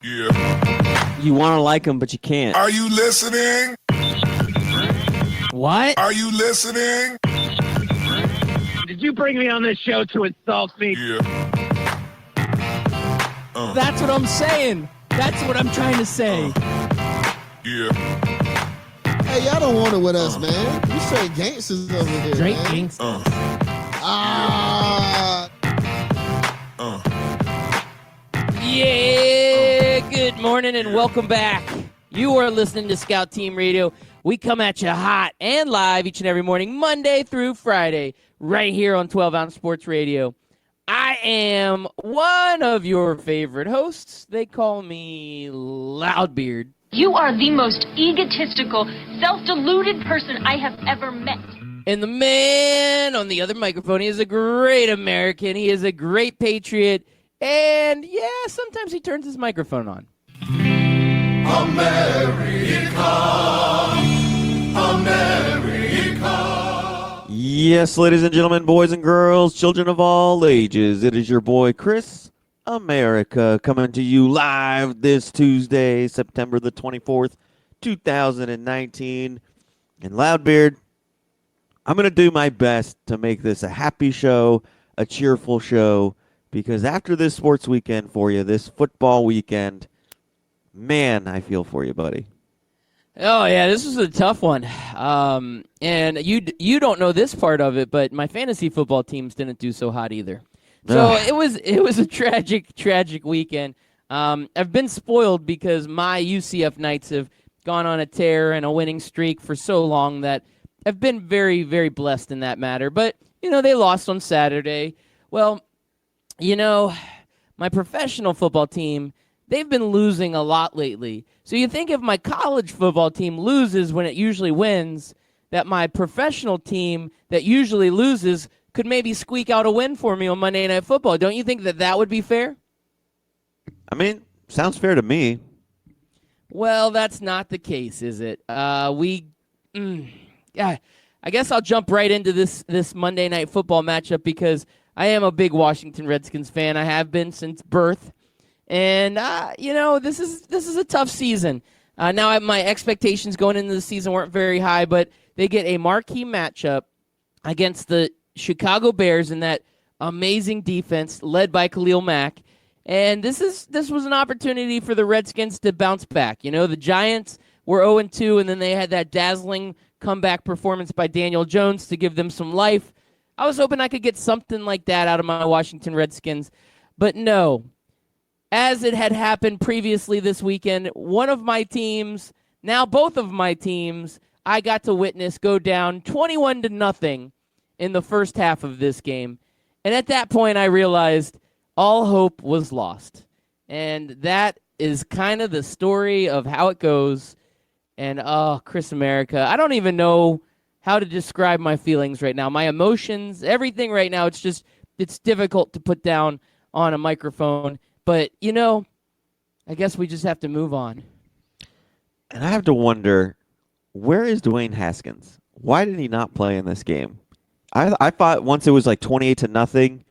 Yeah. You want to like him, but you can't. Are you listening? What? Are you listening? Did you bring me on this show to insult me? Yeah. That's what I'm saying. That's what I'm trying to say. Yeah. Hey, y'all don't want it with us, man. You straight gangsters over here, Straight man. gangsters. Yeah, good morning and welcome back. You are listening to Scout Team Radio. We come at you hot and live each and every morning, Monday through Friday, right here on 12 Ounce Sports Radio. I am one of your favorite hosts. They call me Loudbeard. You are the most egotistical, self-deluded person I have ever met. And the man on the other microphone, he is a great American. He is a great patriot. And, yeah, sometimes he turns his microphone on. Yes, ladies and gentlemen, boys and girls, children of all ages, it is your boy Chris America coming to you live this Tuesday, September the 24th, 2019. And Loudbeard, I'm going to do my best to make this a happy show, a cheerful show, because after this sports weekend for you, this football weekend, man, I feel for you, buddy. Oh, yeah, this was a tough one. And you don't know this part of it, but my fantasy football teams didn't do so hot either. So it was a tragic weekend. I've been spoiled because my UCF Knights have gone on a tear and a winning streak for so long that I've been very, very blessed in that matter. But, they lost on Saturday. Well, my professional football team, they've been losing a lot lately. So you think if my college football team loses when it usually wins, that my professional team that usually loses could maybe squeak out a win for me on Monday Night Football. Don't you think that would be fair? I mean, sounds fair to me. Well, that's not the case, is it? I guess I'll jump right into this Monday Night Football matchup because I am a big Washington Redskins fan. I have been since birth. And, this is a tough season. Now, my expectations going into the season weren't very high, but they get a marquee matchup against the Chicago Bears in that amazing defense led by Khalil Mack. And this was an opportunity for the Redskins to bounce back. The Giants were 0-2, and then they had that dazzling comeback performance by Daniel Jones to give them some life. I was hoping I could get something like that out of my Washington Redskins, but no. As it had happened previously this weekend, one of my teams, now both of my teams, I got to witness go down 21-0 in the first half of this game. And at that point, I realized all hope was lost. And that is kind of the story of how it goes. And, Chris America, I don't even know how to describe my feelings right now. My emotions, everything right now, it's difficult to put down on a microphone. But, I guess we just have to move on. And I have to wonder, where is Dwayne Haskins? Why did he not play in this game? I thought once it was like 28-0,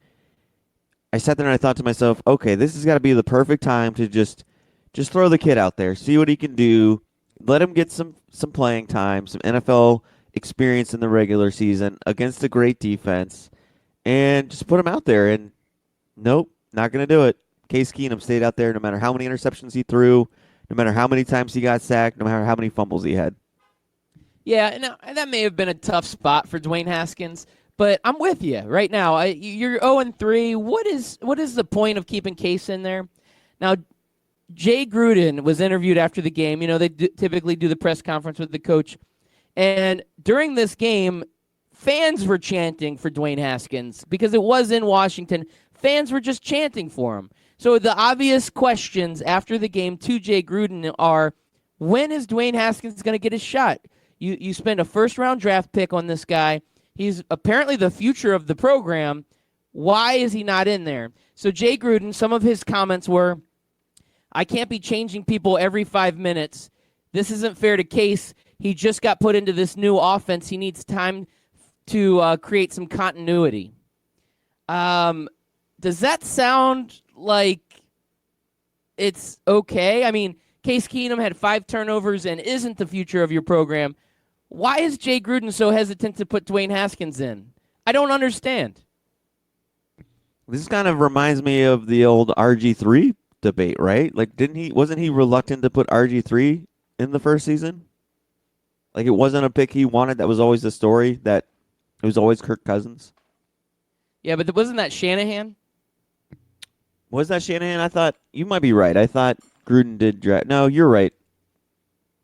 I sat there and I thought to myself, okay, this has got to be the perfect time to just throw the kid out there, see what he can do, let him get some playing time, some NFL experience in the regular season against a great defense, and just put him out there. And nope, not going to do it. Case Keenum stayed out there no matter how many interceptions he threw, no matter how many times he got sacked, no matter how many fumbles he had. Yeah, no, that may have been a tough spot for Dwayne Haskins, but I'm with you right now. You're 0-3. What is the point of keeping Case in there? Now, Jay Gruden was interviewed after the game. They typically do the press conference with the coach. And during this game, fans were chanting for Dwayne Haskins because it was in Washington. Fans were just chanting for him. So the obvious questions after the game to Jay Gruden are, when is Dwayne Haskins going to get his shot? You spend a first-round draft pick on this guy. He's apparently the future of the program. Why is he not in there? So Jay Gruden, some of his comments were, I can't be changing people every 5 minutes. This isn't fair to Case. He just got put into this new offense. He needs time to create some continuity. Does that sound like it's okay. I mean, Case Keenum had 5 turnovers and isn't the future of your program. Why is Jay Gruden so hesitant to put Dwayne Haskins in? I don't understand. This kind of reminds me of the old RG3 debate, right? Like, wasn't he reluctant to put RG3 in the first season? Like, it wasn't a pick he wanted. That was always the story, that it was always Kirk Cousins. Yeah, but wasn't that Shanahan? Was that Shanahan? I thought, you might be right. I thought Gruden did draft. No, you're right.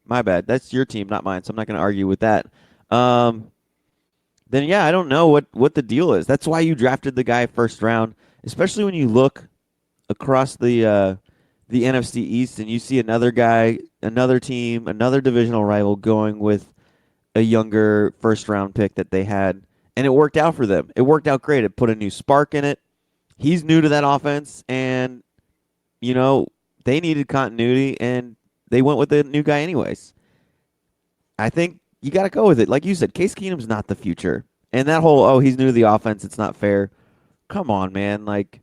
My bad. That's your team, not mine, so I'm not going to argue with that. Then, yeah, I don't know what the deal is. That's why you drafted the guy first round, especially when you look across the NFC East and you see another guy, another team, another divisional rival going with a younger first-round pick that they had, and it worked out for them. It worked out great. It put a new spark in it. He's new to that offense, and, they needed continuity, and they went with the new guy anyways. I think you got to go with it. Like you said, Case Keenum's not the future. And that whole, he's new to the offense, it's not fair. Come on, man. Like,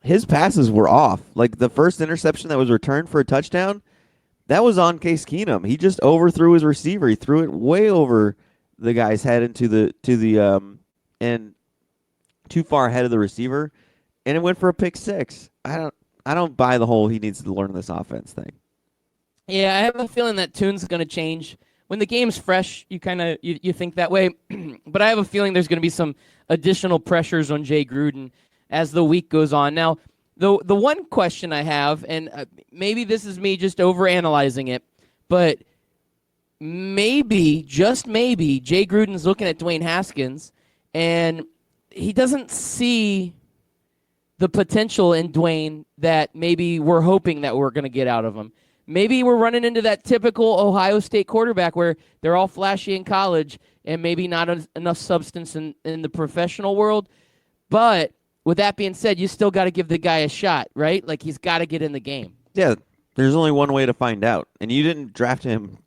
his passes were off. Like, the first interception that was returned for a touchdown, that was on Case Keenum. He just overthrew his receiver. He threw it way over the guy's head into the and too far ahead of the receiver, and it went for a pick six. I don't buy the whole he needs to learn this offense thing. Yeah, I have a feeling that tune's going to change. When the game's fresh, you kind of you think that way, but I have a feeling there's going to be some additional pressures on Jay Gruden as the week goes on. Now, the one question I have, and maybe this is me just overanalyzing it, but maybe, just maybe, Jay Gruden's looking at Dwayne Haskins, and he doesn't see the potential in Dwayne that maybe we're hoping that we're going to get out of him. Maybe we're running into that typical Ohio State quarterback where they're all flashy in college and maybe not enough substance in the professional world. But with that being said, you still got to give the guy a shot, right? Like, he's got to get in the game. Yeah, there's only one way to find out. And you didn't draft him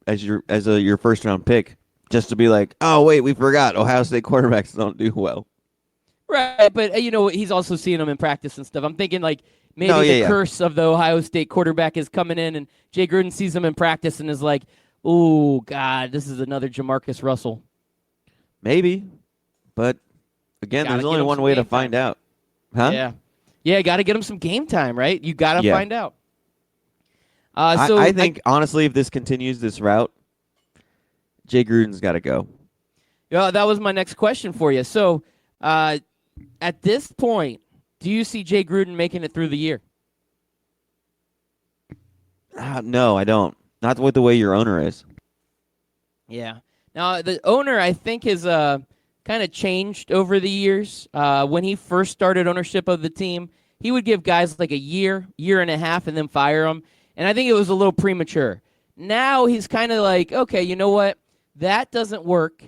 as your first round pick just to be like, oh, wait, we forgot Ohio State quarterbacks don't do well. Right, but he's also seeing them in practice and stuff. I'm thinking like maybe the curse of the Ohio State quarterback is coming in, and Jay Gruden sees him in practice and is like, "Oh God, this is another Jamarcus Russell." Maybe, but again, there's only one way to find out. Huh? Yeah, got to get him some game time, right? You got to find out. I think honestly, if this continues this route, Jay Gruden's got to go. Yeah, that was my next question for you. So. At this point, do you see Jay Gruden making it through the year? No, I don't. Not with the way your owner is. Yeah. Now, the owner, I think, has kind of changed over the years. When he first started ownership of the team, he would give guys like a year and a half, and then fire them. And I think it was a little premature. Now he's kind of like, okay, you know what? That doesn't work.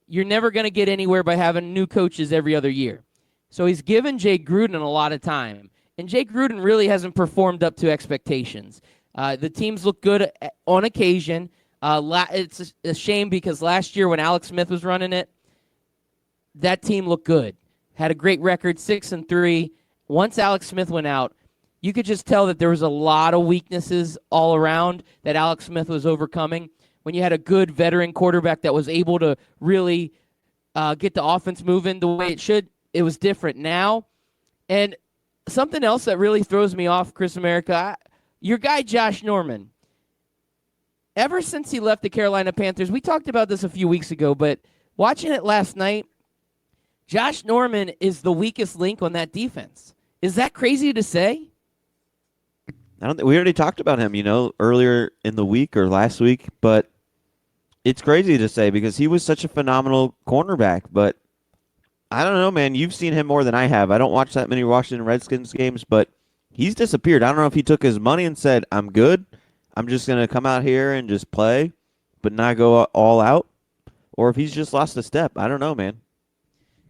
You're never going to get anywhere by having new coaches every other year. So he's given Jay Gruden a lot of time. And Jay Gruden really hasn't performed up to expectations. The teams look good on occasion. It's a shame because last year when Alex Smith was running it, that team looked good. Had a great record, 6-3. Once Alex Smith went out, you could just tell that there was a lot of weaknesses all around that Alex Smith was overcoming. When you had a good veteran quarterback that was able to really get the offense moving the way it should, it was different now. And something else that really throws me off, Chris America, your guy Josh Norman, ever since he left the Carolina Panthers, we talked about this a few weeks ago, but watching it last night, Josh Norman is the weakest link on that defense. Is that crazy to say? We already talked about him, earlier in the week or last week, but it's crazy to say because he was such a phenomenal cornerback, but I don't know, man. You've seen him more than I have. I don't watch that many Washington Redskins games, but he's disappeared. I don't know if he took his money and said, I'm good. I'm just going to come out here and just play, but not go all out, or if he's just lost a step. I don't know, man.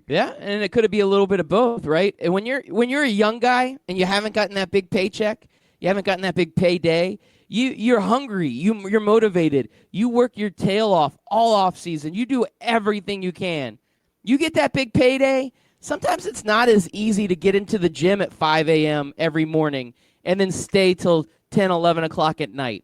Yeah, and it could be a little bit of both, right? And when you're a young guy and you haven't gotten that big paycheck, you haven't gotten that big payday, you're hungry, you're motivated, you work your tail off all off season, you do everything you can. You get that big payday, sometimes it's not as easy to get into the gym at 5 a.m. every morning and then stay till 10, 11 o'clock at night.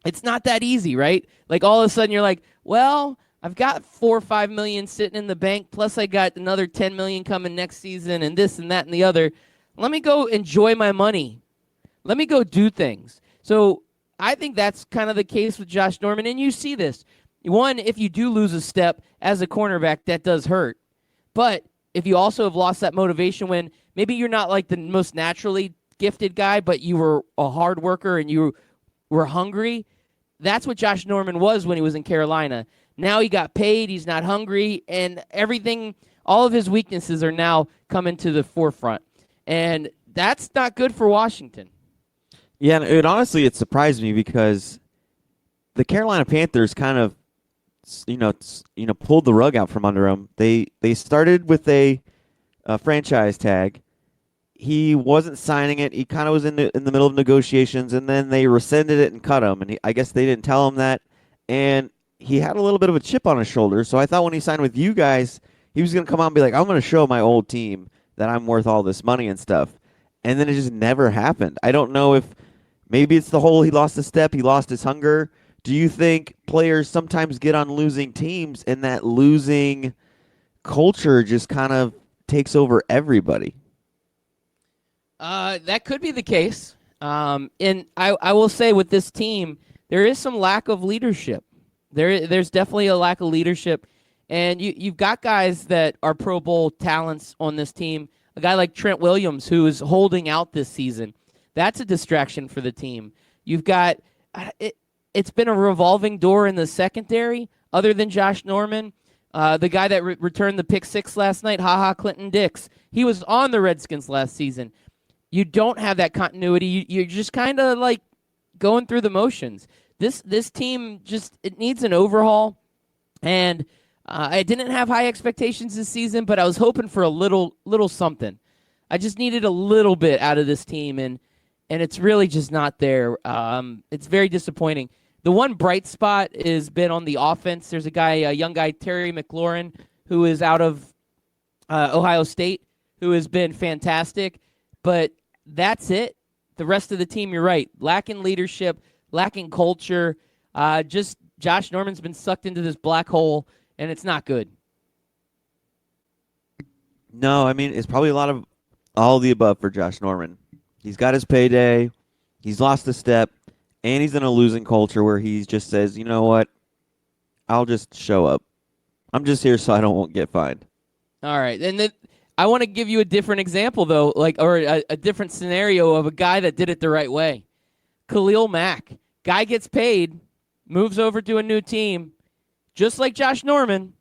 It's not that easy, right? Like all of a sudden you're like, well, I've got 4 or 5 million sitting in the bank, plus I got another 10 million coming next season and this and that and the other. Let me go enjoy my money. Let me go do things. So I think that's kind of the case with Josh Norman, and you see this. One, if you do lose a step as a cornerback, that does hurt. But if you also have lost that motivation when maybe you're not like the most naturally gifted guy, but you were a hard worker and you were hungry, that's what Josh Norman was when he was in Carolina. Now he got paid, he's not hungry, and everything, all of his weaknesses are now coming to the forefront. And that's not good for Washington. Yeah, and honestly, it surprised me because the Carolina Panthers kind of, pulled the rug out from under him. They started with a franchise tag. He wasn't signing it. He kind of was in the middle of negotiations, and then they rescinded it and cut him. And I guess they didn't tell him that. And he had a little bit of a chip on his shoulder. So I thought when he signed with you guys, he was going to come out and be like, I'm going to show my old team that I'm worth all this money and stuff. And then it just never happened. I don't know if maybe it's the whole he lost a step, he lost his hunger. Do you think players sometimes get on losing teams and that losing culture just kind of takes over everybody? That could be the case. And I will say with this team, there is some lack of leadership. There's definitely a lack of leadership. And you've got guys that are Pro Bowl talents on this team. A guy like Trent Williams, who is holding out this season. That's a distraction for the team. You've got it's been a revolving door in the secondary other than Josh Norman. The guy that returned the pick 6 last night, Clinton Dix. He was on the Redskins last season. You don't have that continuity. You're just kind of like going through the motions. This team it needs an overhaul. And I didn't have high expectations this season, but I was hoping for a little something. I just needed a little bit out of this team, and it's really just not there. It's very disappointing. The one bright spot has been on the offense. There's a young guy, Terry McLaurin, who is out of Ohio State, who has been fantastic. But that's it. The rest of the team, you're right, lacking leadership, lacking culture. Just Josh Norman's been sucked into this black hole, and it's not good. No, I mean, it's probably a lot of all of the above for Josh Norman. He's got his payday, he's lost a step, and he's in a losing culture where he just says, you know what, I'll just show up. I'm just here so I won't get fined. All right, and then I want to give you a different example, though, or a different scenario of a guy that did it the right way. Khalil Mack. Guy gets paid, moves over to a new team, just like Josh Norman.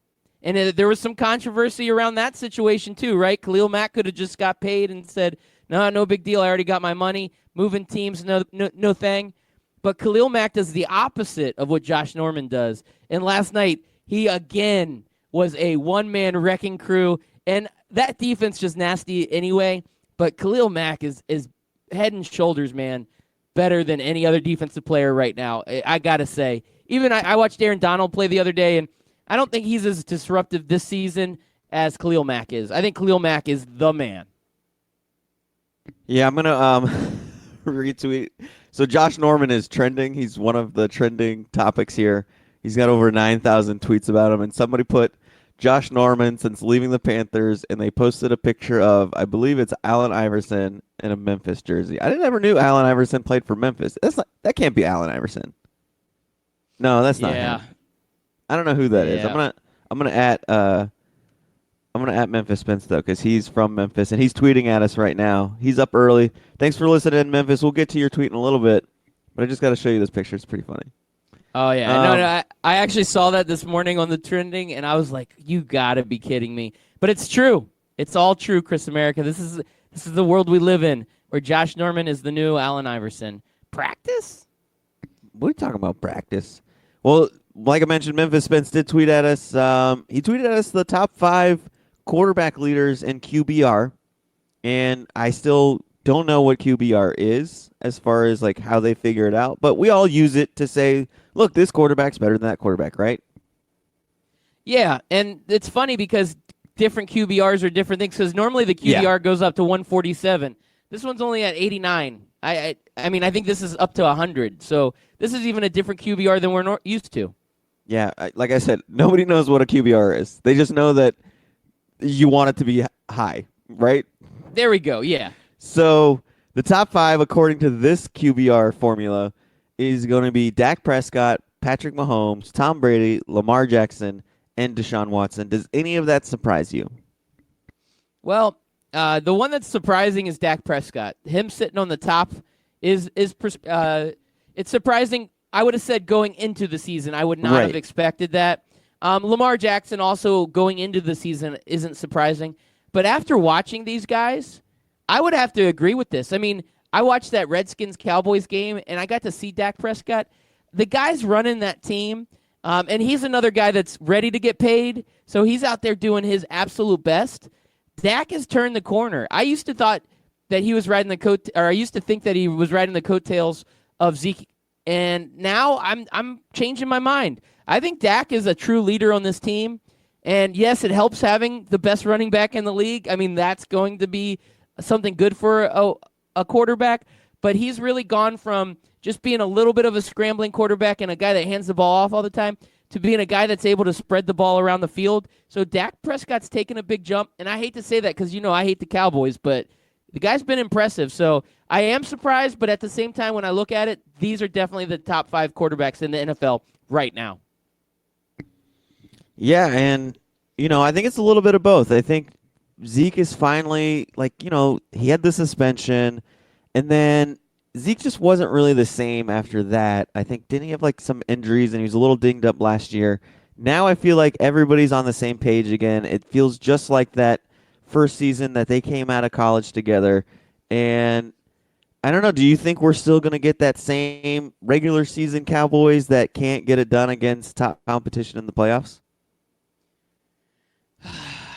And there was some controversy around that situation too, right? Khalil Mack could have just got paid and said, no big deal. I already got my money. Moving teams, no thing. But Khalil Mack does the opposite of what Josh Norman does. And last night, he again was a one-man wrecking crew. And that defense just nasty anyway. But Khalil Mack is head and shoulders, man, better than any other defensive player right now. I got to say. Even I watched Aaron Donald play the other day, and I don't think he's as disruptive this season as Khalil Mack is. I think Khalil Mack is the man. Yeah, I'm going to retweet. So Josh Norman is trending. He's one of the trending topics here. He's got over 9,000 tweets about him, and somebody put Josh Norman since leaving the Panthers, and they posted a picture of, I believe it's Allen Iverson in a Memphis jersey. I never knew Allen Iverson played for Memphis. That can't be Allen Iverson. No, that's not him. I don't know who that is. I'm gonna at Memphis Spence though, because he's from Memphis and he's tweeting at us right now. He's up early. Thanks for listening, Memphis. We'll get to your tweet in a little bit, but I just got to show you this picture. It's pretty funny. Oh yeah, I actually saw that this morning on the trending, and I was like, "You got to be kidding me!" But it's true. It's all true, Chris America. This is the world we live in, where Josh Norman is the new Allen Iverson. Practice? What are you talking about? Practice? Well, like I mentioned, Memphis Spence did tweet at us. He tweeted at us the top 5 quarterback leaders in QBR, and I still don't know what QBR is as far as like how they figure it out, but we all use it to say, look, this quarterback's better than that quarterback, right? Yeah, and it's funny because different QBRs are different things, because normally the QBR goes up to 147. This one's only at 89. I mean, I think this is up to 100. So this is even a different QBR than we're used to. Yeah, like I said, nobody knows what a QBR is. They just know that you want it to be high, right? There we go. Yeah. So the top 5, according to this QBR formula, is going to be Dak Prescott, Patrick Mahomes, Tom Brady, Lamar Jackson, and Deshaun Watson. Does any of that surprise you? Well, the one that's surprising is Dak Prescott. Him sitting on the top it's surprising. I would have said going into the season. I would not have expected that. Lamar Jackson also going into the season isn't surprising. But after watching these guys, I would have to agree with this. I mean, I watched that Redskins-Cowboys game, and I got to see Dak Prescott. The guy's running that team, and he's another guy that's ready to get paid, so he's out there doing his absolute best. Dak has turned the corner. I used to think that he was riding the coattails of Zeke, and now I'm changing my mind. I think Dak is a true leader on this team, and yes, it helps having the best running back in the league. I mean, that's going to be something good for a quarterback, but he's really gone from just being a little bit of a scrambling quarterback and a guy that hands the ball off all the time to being a guy that's able to spread the ball around the field. So Dak Prescott's taken a big jump, and I hate to say that because, I hate the Cowboys, but the guy's been impressive. So I am surprised, but at the same time, when I look at it, these are definitely the top 5 quarterbacks in the NFL right now. Yeah, and, I think it's a little bit of both. I think Zeke is finally, he had the suspension, and then Zeke just wasn't really the same after that. I think, didn't he have, some injuries, and he was a little dinged up last year. Now I feel like everybody's on the same page again. It feels just like that first season that they came out of college together, and I don't know, do you think we're still going to get that same regular season Cowboys that can't get it done against top competition in the playoffs?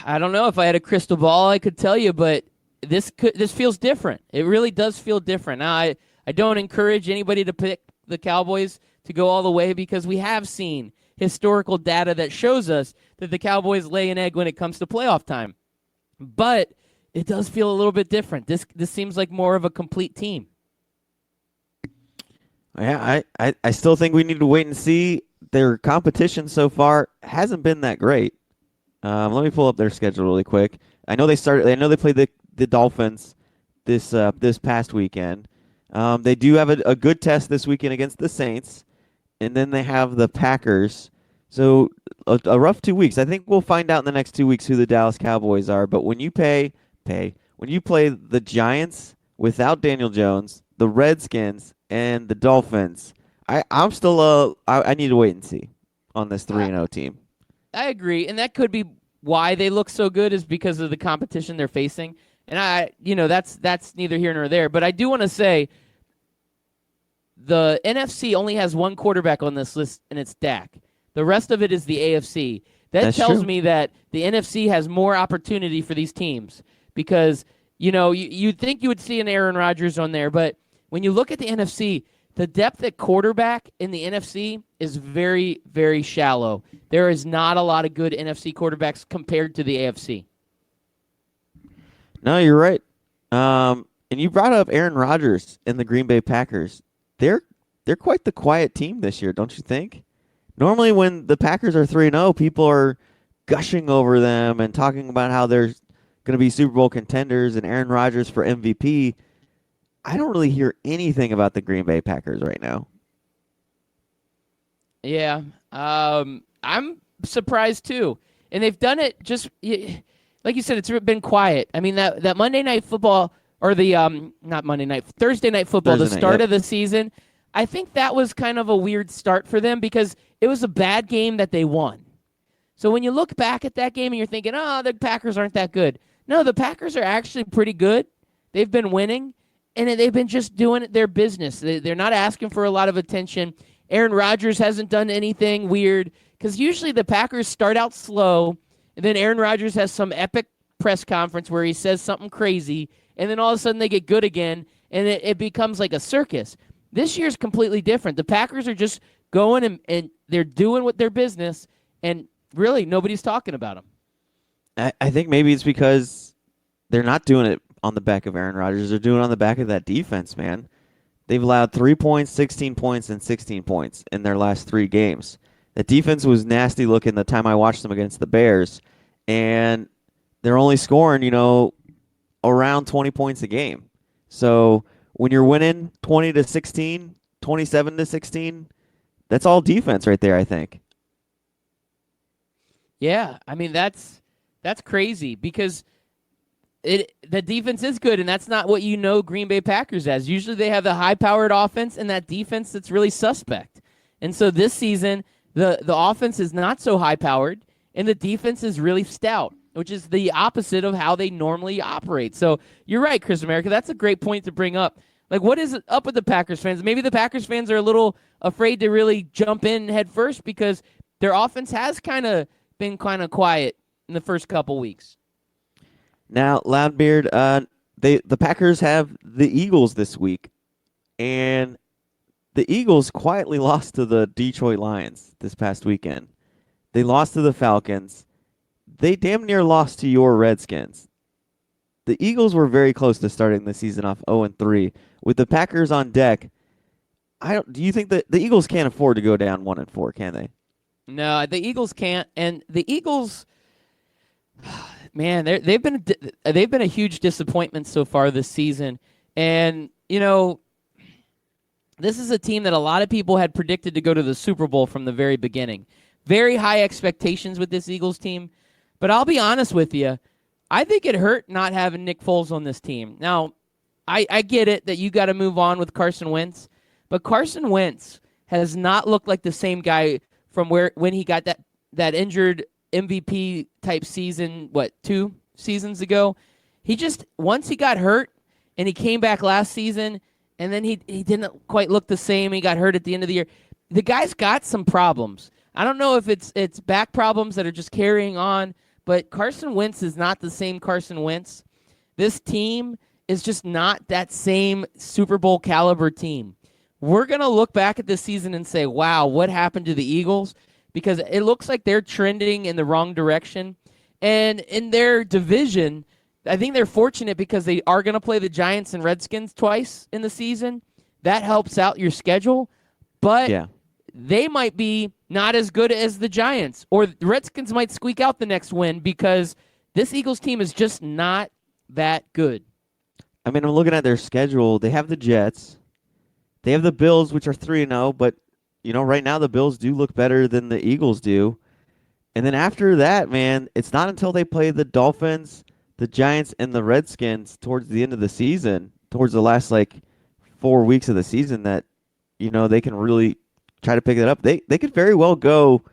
I don't know. If I had a crystal ball, I could tell you, but this feels different. It really does feel different. Now, I don't encourage anybody to pick the Cowboys to go all the way because we have seen historical data that shows us that the Cowboys lay an egg when it comes to playoff time. But it does feel a little bit different. This seems like more of a complete team. Yeah, I still think we need to wait and see. Their competition so far hasn't been that great. Let me pull up their schedule really quick. I know they played the Dolphins this past weekend. They do have a good test this weekend against the Saints, and then they have the Packers. So a rough 2 weeks. I think we'll find out in the next 2 weeks who the Dallas Cowboys are. But when you play the Giants without Daniel Jones, the Redskins, and the Dolphins, I'm still I need to wait and see on this 3-0 team. I agree, and that could be why they look so good is because of the competition they're facing. And that's neither here nor there. But I do want to say the NFC only has one quarterback on this list, and it's Dak. The rest of it is the AFC. That's tells me that the NFC has more opportunity for these teams because, you'd think you would see an Aaron Rodgers on there, but when you look at the NFC, the depth at quarterback in the NFC is very, very shallow. There is not a lot of good NFC quarterbacks compared to the AFC. No, you're right. And you brought up Aaron Rodgers and the Green Bay Packers. They're quite the quiet team this year, don't you think? Normally when the Packers are 3-0, people are gushing over them and talking about how they're going to be Super Bowl contenders and Aaron Rodgers for MVP. I don't really hear anything about the Green Bay Packers right now. Yeah, I'm surprised too. And they've done it just, like you said, it's been quiet. I mean, that Monday Night Football, or the, not Monday Night, Thursday Night Football, the start of the season, I think that was kind of a weird start for them because it was a bad game that they won. So when you look back at that game and you're thinking, oh, the Packers aren't that good. No, the Packers are actually pretty good. They've been winning. And they've been just doing their business. They're not asking for a lot of attention. Aaron Rodgers hasn't done anything weird because usually the Packers start out slow, and then Aaron Rodgers has some epic press conference where he says something crazy, and then all of a sudden they get good again, and it becomes like a circus. This year's completely different. The Packers are just going and they're doing what their business, and really nobody's talking about them. I think maybe it's because they're not doing it on the back of Aaron Rodgers. They're doing it on the back of that defense, man. They've allowed 3 points, 16 points, and 16 points in their last 3 games. The defense was nasty looking the time I watched them against the Bears, and they're only scoring, around 20 points a game. So when you're winning 20-16, 27-16, that's all defense right there, I think. Yeah, I mean that's crazy because the defense is good, and that's not what Green Bay Packers as. Usually they have the high-powered offense and that defense that's really suspect. And so this season, the offense is not so high-powered, and the defense is really stout, which is the opposite of how they normally operate. So you're right, Chris America. That's a great point to bring up. Like, what is up with the Packers fans? Maybe the Packers fans are a little afraid to really jump in head first because their offense has been kind of quiet in the first couple weeks. Now, Loudbeard, the Packers have the Eagles this week, and the Eagles quietly lost to the Detroit Lions this past weekend. They lost to the Falcons. They damn near lost to your Redskins. The Eagles were very close to starting the season off 0-3. With the Packers on deck, do you think that the Eagles can't afford to go down 1-4, can they? No, the Eagles can't, and the Eagles, man, they've been a huge disappointment so far this season. And this is a team that a lot of people had predicted to go to the Super Bowl from the very beginning. Very high expectations with this Eagles team, but I'll be honest with you, I think it hurt not having Nick Foles on this team. Now, I get it that you got to move on with Carson Wentz, but Carson Wentz has not looked like the same guy from when he got that injured MVP type season, 2 seasons ago. Once he got hurt and he came back last season and then he didn't quite look the same. He got hurt at the end of the year. The guy's got some problems. I don't know if it's back problems that are just carrying on, but Carson Wentz is not the same Carson Wentz. This team is just not that same Super Bowl caliber team. We're going to look back at this season and say, wow, what happened to the Eagles? Because it looks like they're trending in the wrong direction. And in their division, I think they're fortunate because they are going to play the Giants and Redskins twice in the season. That helps out your schedule. But they might be not as good as the Giants. Or the Redskins might squeak out the next win because this Eagles team is just not that good. I mean, I'm looking at their schedule. They have the Jets. They have the Bills, which are 3-0, but right now the Bills do look better than the Eagles do. And then after that, man, it's not until they play the Dolphins, the Giants, and the Redskins towards the end of the season, towards the last 4 weeks of the season that, they can really try to pick it up. They could very well go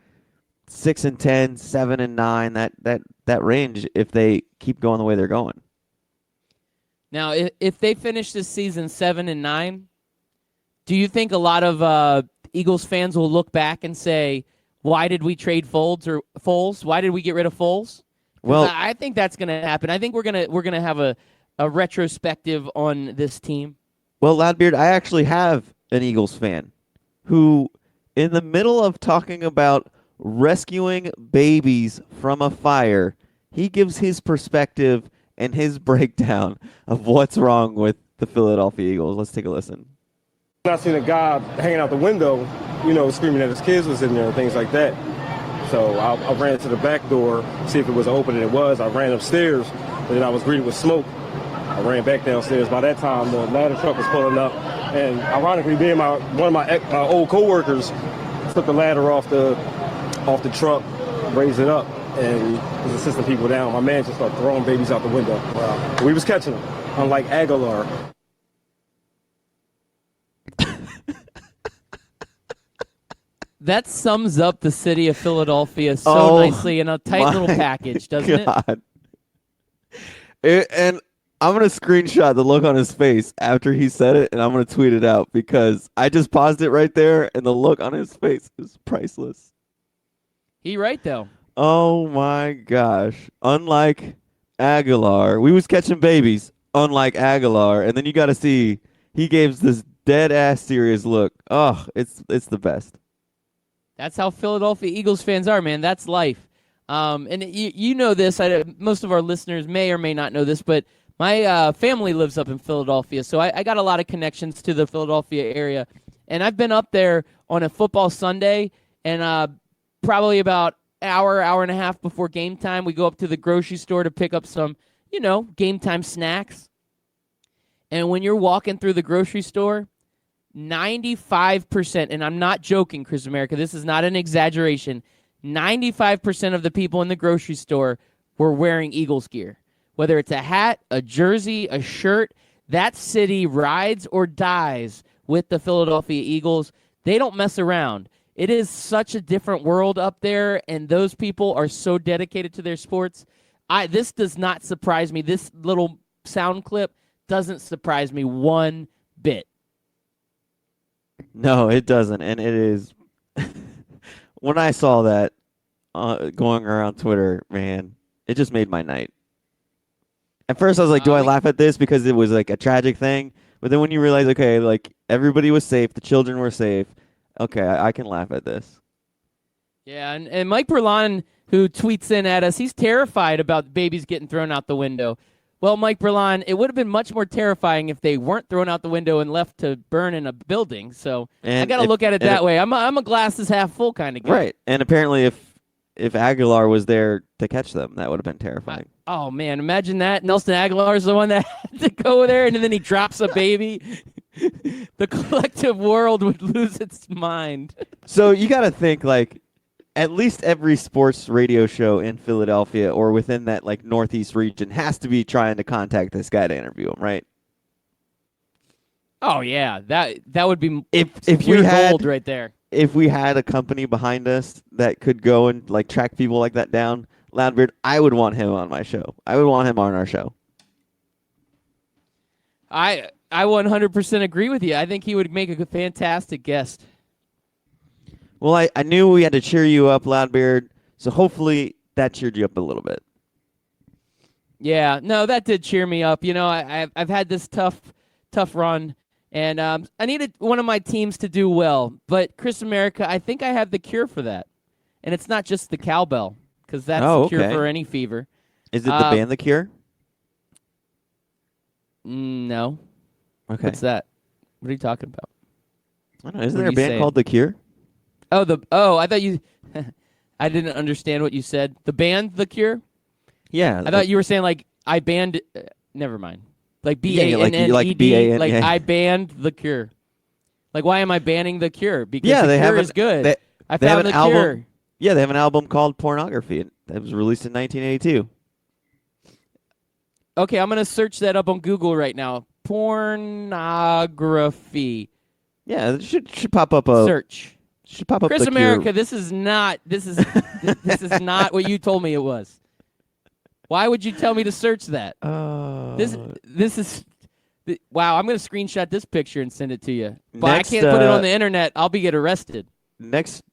6-10, 7-9, that range if they keep going the way they're going. Now, if they finish this season 7-9, do you think a lot of Eagles fans will look back and say, why did we trade Foles? Why did we get rid of Foles? Well, I think that's going to happen. I think we're gonna have a retrospective on this team. Well, Loudbeard, I actually have an Eagles fan who, in the middle of talking about rescuing babies from a fire, he gives his perspective and his breakdown of what's wrong with the Philadelphia Eagles. Let's take a listen. I seen a guy hanging out the window, screaming that his kids was in there and things like that. So I ran to the back door, see if it was open, and it was. I ran upstairs, and then I was greeted with smoke. I ran back downstairs. By that time, the ladder truck was pulling up, and ironically, one of my old coworkers took the ladder off the truck, raised it up, and was assisting people down. My man just started throwing babies out the window. Wow. We was catching them, unlike Aguilar. That sums up the city of Philadelphia so nicely in a tight little package, doesn't it? And I'm going to screenshot the look on his face after he said it, and I'm going to tweet it out because I just paused it right there, and the look on his face is priceless. He right, though. Oh, my gosh. Unlike Aguilar, we was catching babies, unlike Aguilar, and then you got to see he gave this dead-ass serious look. Oh, it's the best. That's how Philadelphia Eagles fans are, man. That's life. And you know this. Most of our listeners may or may not know this, but My family lives up in Philadelphia, so I got a lot of connections to the Philadelphia area. And I've been up there on a football Sunday, and probably about hour and a half before game time, we go up to the grocery store to pick up some, game time snacks. And when you're walking through the grocery store, 95%, and I'm not joking, Chris America, this is not an exaggeration, 95% of the people in the grocery store were wearing Eagles gear. Whether it's a hat, a jersey, a shirt, that city rides or dies with the Philadelphia Eagles. They don't mess around. It is such a different world up there, and those people are so dedicated to their sports. This does not surprise me. This little sound clip doesn't surprise me one bit. No, it doesn't, and it is. When I saw that going around Twitter, man, it just made my night. At first, I was like, do I laugh at this because it was like a tragic thing? But then when you realize, okay, like everybody was safe, the children were safe, okay, I can laugh at this. Yeah, and Mike Berlin, who tweets in at us, he's terrified about babies getting thrown out the window. Well, Mike Berlin, it would have been much more terrifying if they weren't thrown out the window and left to burn in a building. So I got to look at it that way. I'm a glass is half full kind of guy. Right, and apparently if Aguilar was there to catch them, that would have been terrifying. Oh, man, imagine that. Nelson Aguilar is the one that had to go there, and then he drops a baby. The collective world would lose its mind. So you got to think, like, at least every sports radio show in Philadelphia or within that, like, Northeast region has to be trying to contact this guy to interview him, right? Oh, yeah. That would be if pure we had gold right there. If we had a company behind us that could go and, like, track people like that down, Loudbeard, I would want him on my show. I would want him on our show. I 100% agree with you. I think he would make a fantastic guest. Well, I knew we had to cheer you up, Loudbeard, so hopefully that cheered you up a little bit. Yeah, no, that did cheer me up. I've had this tough run, and I needed one of my teams to do well. But Chris America, I think I have the cure for that. And it's not just the cowbell, because that's the cure for any fever. Is it the band The Cure? No. Okay. What's that? What are you talking about? I don't know. Isn't there a band called The Cure? I thought you I didn't understand what you said. The band The Cure? Yeah. I thought you were saying like I banned never mind. Like BANNED, like BAN, like yeah. I banned The Cure. Like why am I banning The Cure? Because they The Cure have is good. I they have found an The album. Cure. Yeah, they have an album called Pornography. That was released in 1982. Okay, I'm going to search that up on Google right now. Pornography. Yeah, it should pop up a search. Should pop up Chris The America, Cure. this is not this is not what you told me it was. Why would you tell me to search that? This is wow, I'm going to screenshot this picture and send it to you. But I can't put it on the internet. I'll get arrested. Next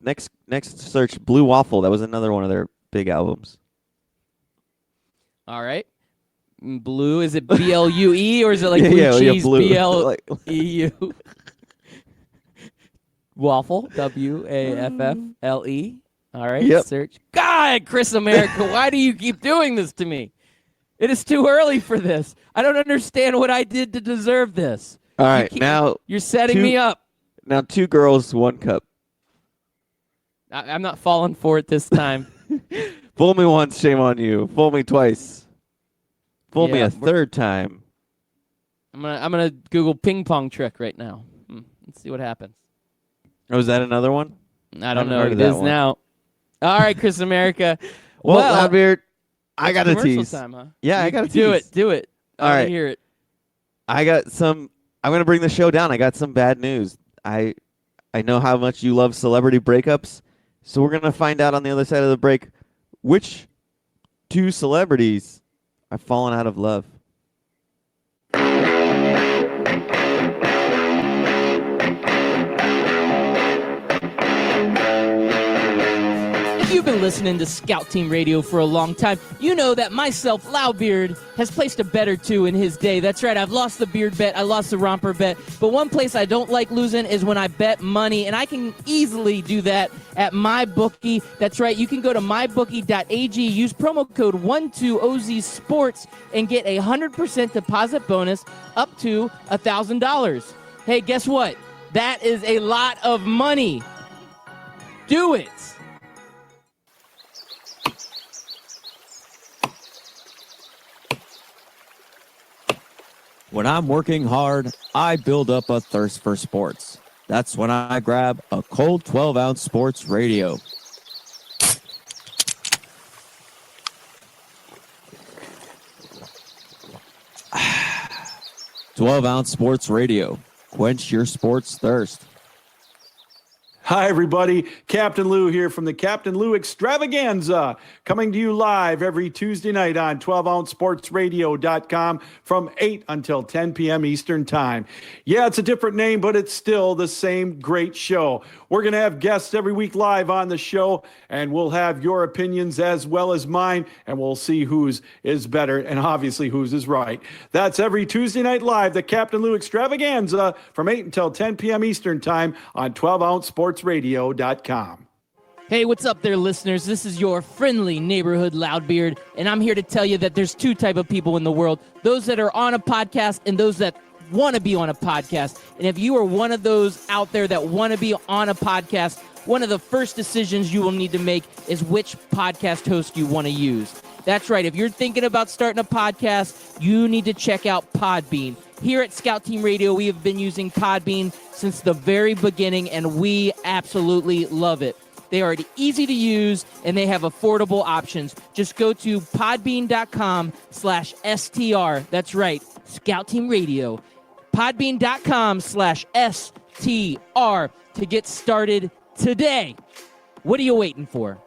search, Blue Waffle. That was another one of their big albums. All right. Blue, is it BLUE or is it like blue yeah, cheese blue. BLEU? Waffle, WAFFLE. All right, Yep. search. God, Chris America, why do you keep doing this to me? It is too early for this. I don't understand what I did to deserve this. All right, now you're setting me up. Now 2 girls, 1 cup. I'm not falling for it this time. Fool me once, shame on you. Fool me twice. Fool me Yeah, a third time. I'm gonna Google ping pong trick right now. Let's see what happens. Oh, is that another one? I don't know. heard of It that is one. now. All right, Chris America. Well, well, Loudbeard, I got a commercial tease. time, huh? Yeah, I got a do tease. it. Do it. All I wanna right. hear it. I'm going to bring the show down. I got some bad news. I know how much you love celebrity breakups, so we're going to find out on the other side of the break which 2 celebrities are falling out of love. If you've been listening to Scout Team Radio for a long time, you know that myself, Loudbeard, has placed a bet or two in his day. That's right, I've lost the beard bet, I lost the romper bet, but one place I don't like losing is when I bet money, and I can easily do that at MyBookie. That's right, you can go to mybookie.ag, use promo code 12OZSports, and get a 100% deposit bonus up to $1,000. Hey, guess what? That is a lot of money. Do it. When I'm working hard, I build up a thirst for sports. That's when I grab a cold 12-ounce sports radio. "12-ounce sports radio. Quench your sports thirst." Hi, everybody. Captain Lou here from the Captain Lou Extravaganza, coming to you live every Tuesday night on 12ouncesportsradio.com from 8 until 10 p.m. Eastern Time. Yeah, it's a different name, but it's still the same great show. We're going to have guests every week live on the show, and we'll have your opinions as well as mine, and we'll see whose is better and obviously whose is right. That's every Tuesday night live, the Captain Lou Extravaganza from 8 until 10 p.m. Eastern Time on 12ouncesportsradio.com. Hey, what's up there, listeners? This is your friendly neighborhood Loudbeard, and I'm here to tell you that there's two type of people in the world, those that are on a podcast and those that want to be on a podcast. And if you are one of those out there that want to be on a podcast, one of the first decisions you will need to make is which podcast host you want to use. That's right. If you're thinking about starting a podcast, you need to check out Podbean. Here at Scout Team Radio, we have been using Podbean since the very beginning, and we absolutely love it. They are easy to use, and they have affordable options. Just go to podbean.com/STR. That's right, Scout Team Radio. Podbean.com/STR to get started today. What are you waiting for?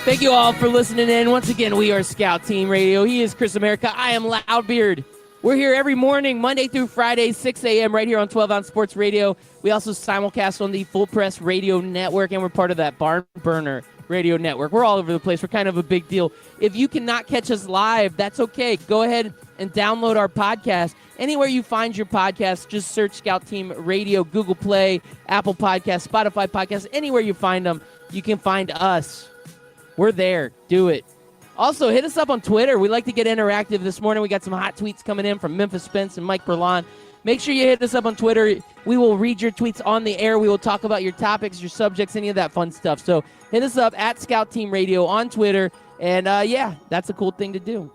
Thank you all for listening in. Once again, we are Scout Team Radio. He is Chris America. I am Loudbeard. We're here every morning, Monday through Friday, 6 a.m. right here on 12-Ounce Sports Radio. We also simulcast on the Full Press Radio Network, and we're part of that Barn Burner Radio Network. We're all over the place. We're kind of a big deal. If you cannot catch us live, that's okay. Go ahead and download our podcast. Anywhere you find your podcast, just search Scout Team Radio, Google Play, Apple Podcasts, Spotify Podcasts. Anywhere you find them, you can find us. We're there. Do it. Also, hit us up on Twitter. We like to get interactive. This morning, we got some hot tweets coming in from Memphis Spence and Mike Berlon. Make sure you hit us up on Twitter. We will read your tweets on the air. We will talk about your topics, your subjects, any of that fun stuff. So hit us up at Scout Team Radio on Twitter. And, yeah, that's a cool thing to do.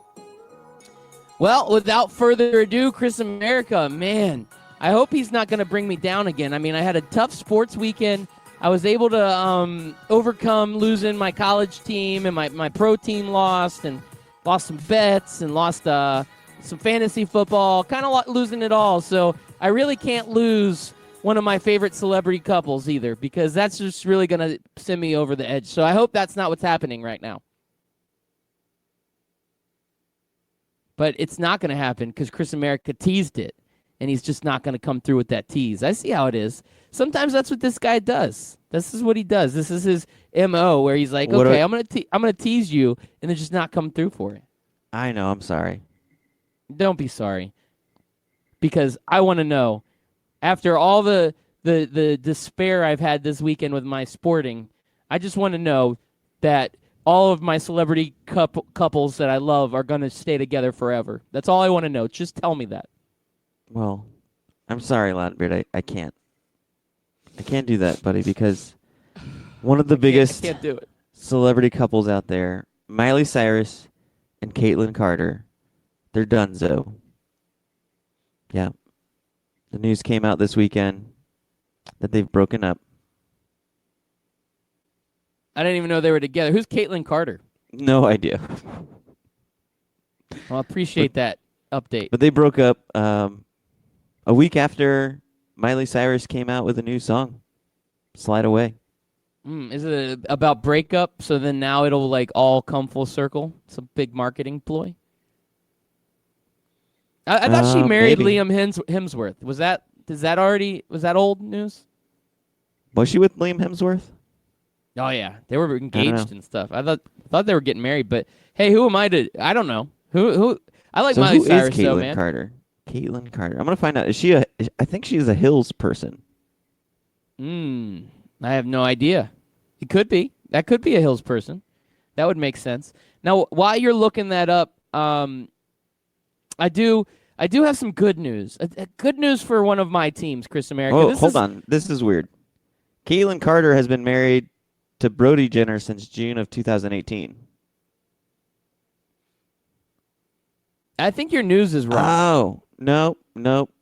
Well, without further ado, Chris America, man, I hope he's not going to bring me down again. I mean, I had a tough sports weekend. I was able to overcome losing my college team, and my pro team lost, and lost some bets, and lost some fantasy football, kind of losing it all. So I really can't lose one of my favorite celebrity couples either, because that's just really going to send me over the edge. So I hope that's not what's happening right now. But it's not going to happen because Chris America teased it, and he's just not going to come through with that tease. I see how it is. Sometimes that's what this guy does. This is what he does. This is his MO, where he's like, okay, I'm gonna tease you, and then just not come through for it. I know. I'm sorry. Don't be sorry, because I want to know. After all the despair I've had this weekend with my sporting, I just want to know that all of my celebrity couples that I love are going to stay together forever. That's all I want to know. Just tell me that. Well, I'm sorry, Loudbeard. I can't. I can't do that, buddy, because one of the biggest can't do it. Celebrity couples out there, Miley Cyrus and Caitlyn Carter, they're donezo. Yeah. The news came out this weekend that they've broken up. I didn't even know they were together. Who's Caitlyn Carter? No idea. Well, I appreciate that update. But they broke up a week after Miley Cyrus came out with a new song, Slide Away. Is it about breakup? So then now it'll like all come full circle. It's a big marketing ploy. I thought she married maybe. Liam Hemsworth. Was that old news? Was she with Liam Hemsworth? Oh yeah, they were know. engaged and stuff. I thought they were getting married, but hey, who am I to? I don't know. Who? I like So Miley who is Cyrus, Caitlyn though, man. Carter? Caitlyn Carter. I'm gonna find out. I think she's a Hills person. I have no idea. It could be. That could be a Hills person. That would make sense. Now, while you're looking that up, I do have some good news. Good news for one of my teams, Chris America. Oh, hold on. This is weird. Caitlyn Carter has been married to Brody Jenner since June of 2018. I think your news is wrong. Oh, nope.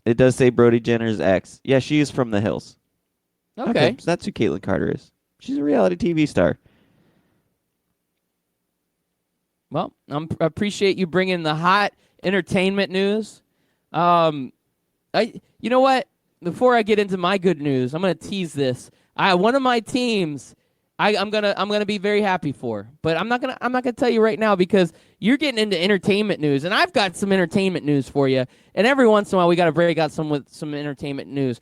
It does say Brody Jenner's ex. Yeah, she is from the Hills. Okay. So that's who Caitlyn Carter is. She's a reality TV star. Well, I appreciate you bringing the hot entertainment news. You know what? Before I get into my good news, I'm gonna tease this. One of my teams, I'm gonna be very happy for, but I'm not gonna tell you right now because you're getting into entertainment news, and I've got some entertainment news for you. And every once in a while, we got to break out some entertainment news.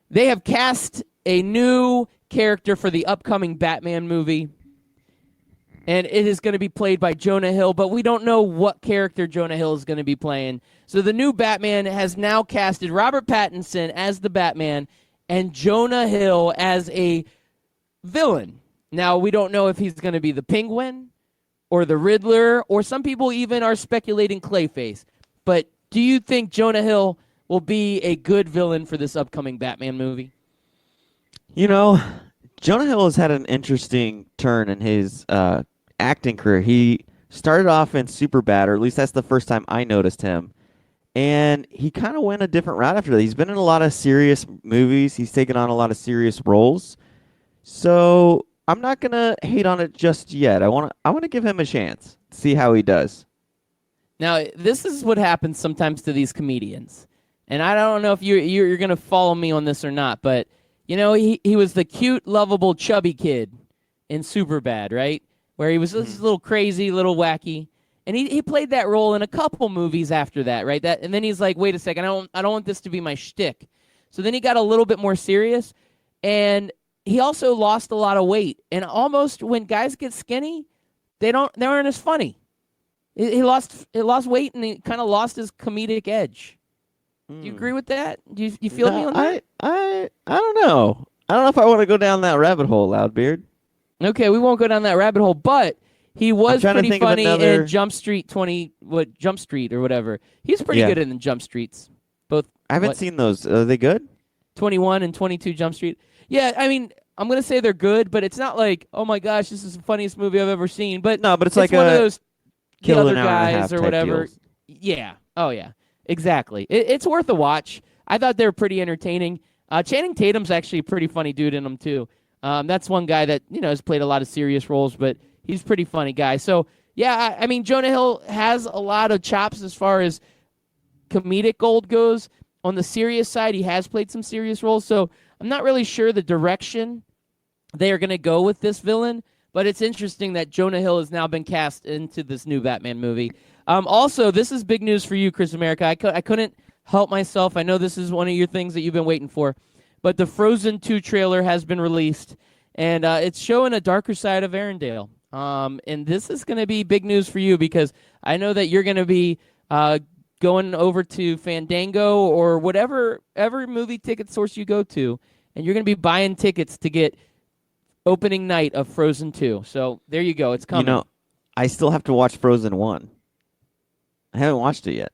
They have cast a new character for the upcoming Batman movie. And it is going to be played by Jonah Hill, but we don't know what character Jonah Hill is going to be playing. So the new Batman has now casted Robert Pattinson as the Batman and Jonah Hill as a villain. Now, we don't know if he's going to be the Penguin or the Riddler, or some people even are speculating Clayface. But do you think Jonah Hill will be a good villain for this upcoming Batman movie? You know, Jonah Hill has had an interesting turn in his acting career. He started off in Superbad, or at least that's the first time I noticed him. And he kind of went a different route after that. He's been in a lot of serious movies. He's taken on a lot of serious roles. So I'm not going to hate on it just yet. I want to give him a chance, see how he does. Now, this is what happens sometimes to these comedians. And I don't know if you're going to follow me on this or not, but, you know, he was the cute, lovable, chubby kid in Superbad, right? Where he was this little crazy, little wacky. And he played that role in a couple movies after that, right? And then he's like, wait a second, I don't want this to be my shtick. So then he got a little bit more serious, and he also lost a lot of weight. And almost when guys get skinny, they aren't as funny. He lost weight, and he kind of lost his comedic edge. Do you agree with that? Do you feel me on that? I don't know. I don't know if I want to go down that rabbit hole, Loudbeard. Okay, we won't go down that rabbit hole, but he was pretty funny in Jump Street Jump Street or whatever. He's pretty good in the Jump Streets. Both. I haven't seen those. Are they good? 21 and 22 Jump Street. Yeah, I mean, I'm gonna say they're good, but it's not like, oh my gosh, this is the funniest movie I've ever seen. But no, but it's like one of those the kill other an hour and a half guys or type whatever. deals. Yeah. Oh yeah. Exactly. It's worth a watch. I thought they were pretty entertaining. Channing Tatum's actually a pretty funny dude in them too. That's one guy that has played a lot of serious roles, but he's a pretty funny guy. So yeah, I mean Jonah Hill has a lot of chops as far as comedic gold goes. On the serious side, he has played some serious roles. So I'm not really sure the direction they are going to go with this villain, but it's interesting that Jonah Hill has now been cast into this new Batman movie. Also, this is big news for you, Chris America. I couldn't help myself. I know this is one of your things that you've been waiting for, but the Frozen 2 trailer has been released, and it's showing a darker side of Arendelle. And this is going to be big news for you because I know that you're going to be going over to Fandango or whatever movie ticket source you go to, and you're going to be buying tickets to get opening night of Frozen 2. So there you go. It's coming. I still have to watch Frozen 1. I haven't watched it yet.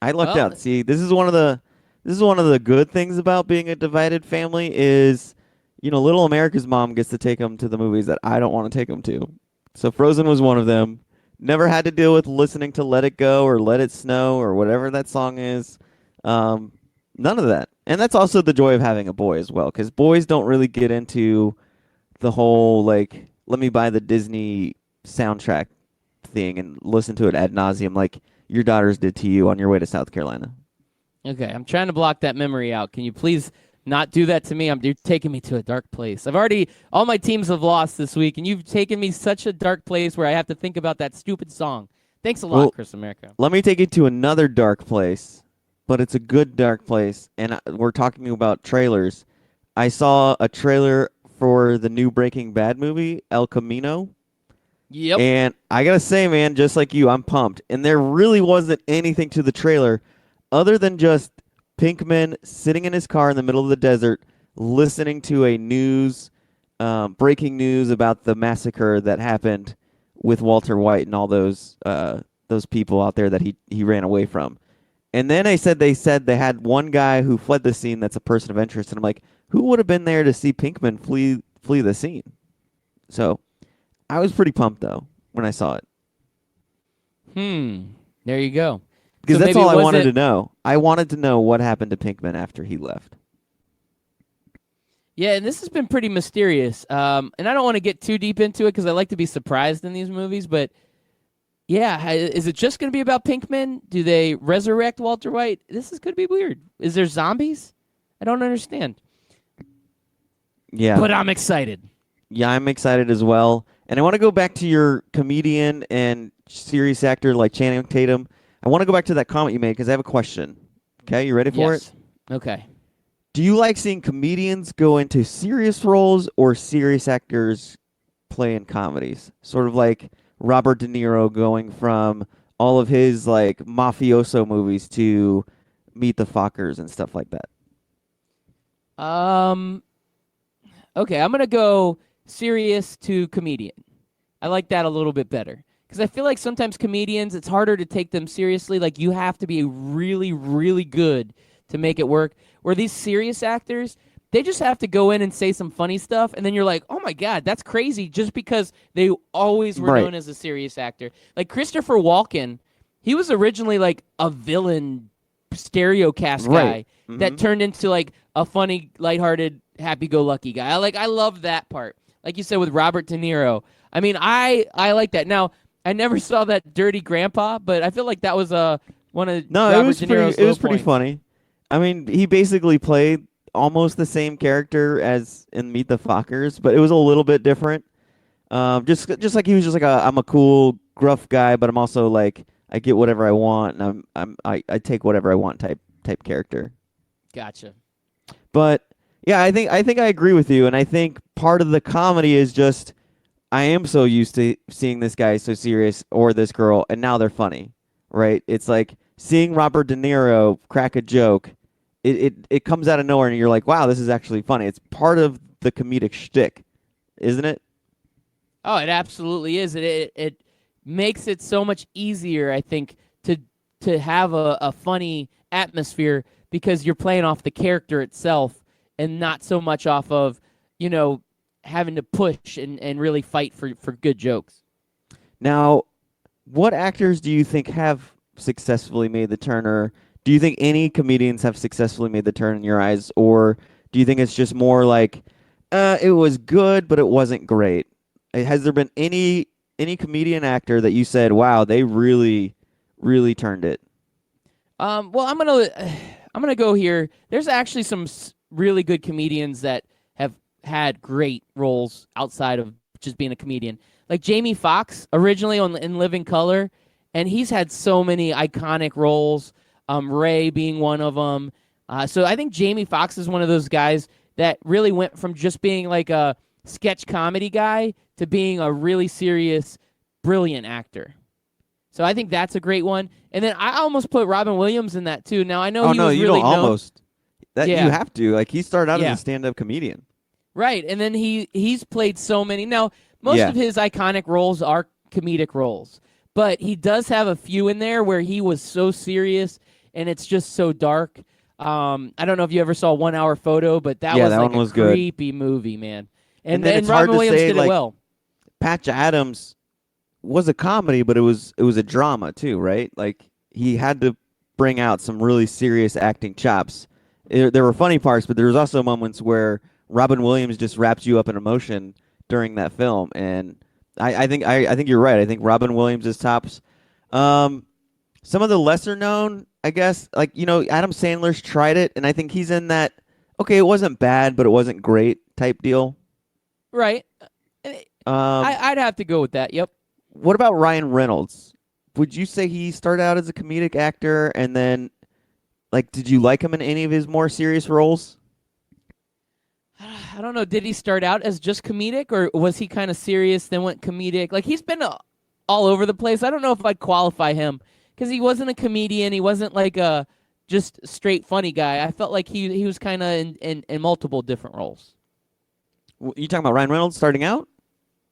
I lucked out. See, this is one of the good things about being a divided family is, Little America's mom gets to take them to the movies that I don't want to take them to. So Frozen was one of them. Never had to deal with listening to Let It Go or Let It Snow or whatever that song is. None of that. And that's also the joy of having a boy as well, because boys don't really get into the whole, let me buy the Disney soundtrack thing and listen to it ad nauseum like your daughters did to you on your way to South Carolina. Okay, I'm trying to block that memory out. Can you please not do that to me. You're taking me to a dark place. All my teams have lost this week, and you've taken me such a dark place where I have to think about that stupid song. Thanks a lot, Well, Chris America. Let me take you to another dark place, but it's a good dark place, and we're talking about trailers. I saw a trailer for the new Breaking Bad movie, El Camino. Yep. And I got to say, man, just like you, I'm pumped. And there really wasn't anything to the trailer other than just Pinkman sitting in his car in the middle of the desert listening to a breaking news about the massacre that happened with Walter White and all those people out there that he ran away from. And then they said they had one guy who fled the scene that's a person of interest. And I'm like, who would have been there to see Pinkman flee the scene? So I was pretty pumped, though, when I saw it. There you go. Because So that's maybe all I it wanted to wasn't- know. I wanted to know what happened to Pinkman after he left. Yeah, and this has been pretty mysterious. And I don't want to get too deep into it because I like to be surprised in these movies. But yeah, is it just going to be about Pinkman? Do they resurrect Walter White? This could be weird. Is there zombies? I don't understand. Yeah. But I'm excited. Yeah, I'm excited as well. And I want to go back to your comedian and serious actor like Channing Tatum. I want to go back to that comment you made because I have a question. Okay, you ready for Yes. it? Okay. Do you like seeing comedians go into serious roles or serious actors play in comedies? Sort of like Robert De Niro going from all of his like mafioso movies to Meet the Fockers and stuff like that. Okay, I'm gonna go serious to comedian. I like that a little bit better because I feel like sometimes comedians, it's harder to take them seriously. Like you have to be really, really good to make it work. Where these serious actors, they just have to go in and say some funny stuff, and then you're like, oh my god, that's crazy, just because they always were Right. known as a serious actor. Like Christopher Walken, he was originally like a villain stereo cast guy Right. that turned into like a funny, lighthearted, happy-go-lucky guy. I love that part. Like you said with Robert De Niro. I mean, I like that. Now, I never saw that Dirty Grandpa, but I feel like that was one of No, Robert it was De pretty. Niro's It was low pretty points. funny. I mean, he basically played almost the same character as in Meet the Fockers, but it was a little bit different. Just like he was just like I'm a cool gruff guy, but I'm also like I get whatever I want, and I take whatever I want type character. Gotcha. But yeah, I think I agree with you, and I think part of the comedy is just I am so used to seeing this guy so serious or this girl, and now they're funny, right? It's like seeing Robert De Niro crack a joke. It comes out of nowhere, and you're like, wow, this is actually funny. It's part of the comedic shtick, isn't it? Oh, it absolutely is. It makes it so much easier, I think, to have a funny atmosphere because you're playing off the character itself and not so much off of, having to push and really fight for good jokes. Now, what actors do you think have successfully made the turn, or do you think any comedians have successfully made the turn in your eyes, or do you think it's just more like it was good, but it wasn't great? Has there been any comedian actor that you said, wow, they really, really turned it? Well, I'm gonna go here. There's actually some really good comedians that have had great roles outside of just being a comedian, like Jamie Foxx originally in Living Color, and he's had so many iconic roles. Ray being one of them. So I think Jamie Foxx is one of those guys that really went from just being like a sketch comedy guy to being a really serious, brilliant actor. So I think that's a great one. And then I almost put Robin Williams in that too. Now I know he was you really don't known. almost. That Yeah. you have to. Like he started out Yeah. as a stand-up comedian. Right, and then he's played so many. Now, most Yeah. of his iconic roles are comedic roles, but he does have a few in there where he was so serious and it's just so dark. I don't know if you ever saw 1 Hour Photo, but that Yeah, was that like one a was good. creepy movie, man. And then then it's hard Robin to Williams say, did like, it well. Patch Adams was a comedy, but it was a drama too, right? Like he had to bring out some really serious acting chops. There were funny parts, but there was also moments where Robin Williams just wraps you up in emotion during that film, and I think you're right. I think Robin Williams is tops. Some of the lesser known, I guess, like Adam Sandler's tried it, and I think he's in that okay, it wasn't bad, but it wasn't great type deal. Right. Um, I'd have to go with that. Yep. what about Ryan Reynolds? Would you say he started out as a comedic actor and then, like, did you like him in any of his more serious roles? I don't know. Did he start out as just comedic, or was he kind of serious then went comedic? Like, he's been all over the place. I don't know if I'd qualify him because he wasn't a comedian. He wasn't like a just straight funny guy. I felt like he was kind of in multiple different roles. You talking about Ryan Reynolds starting out?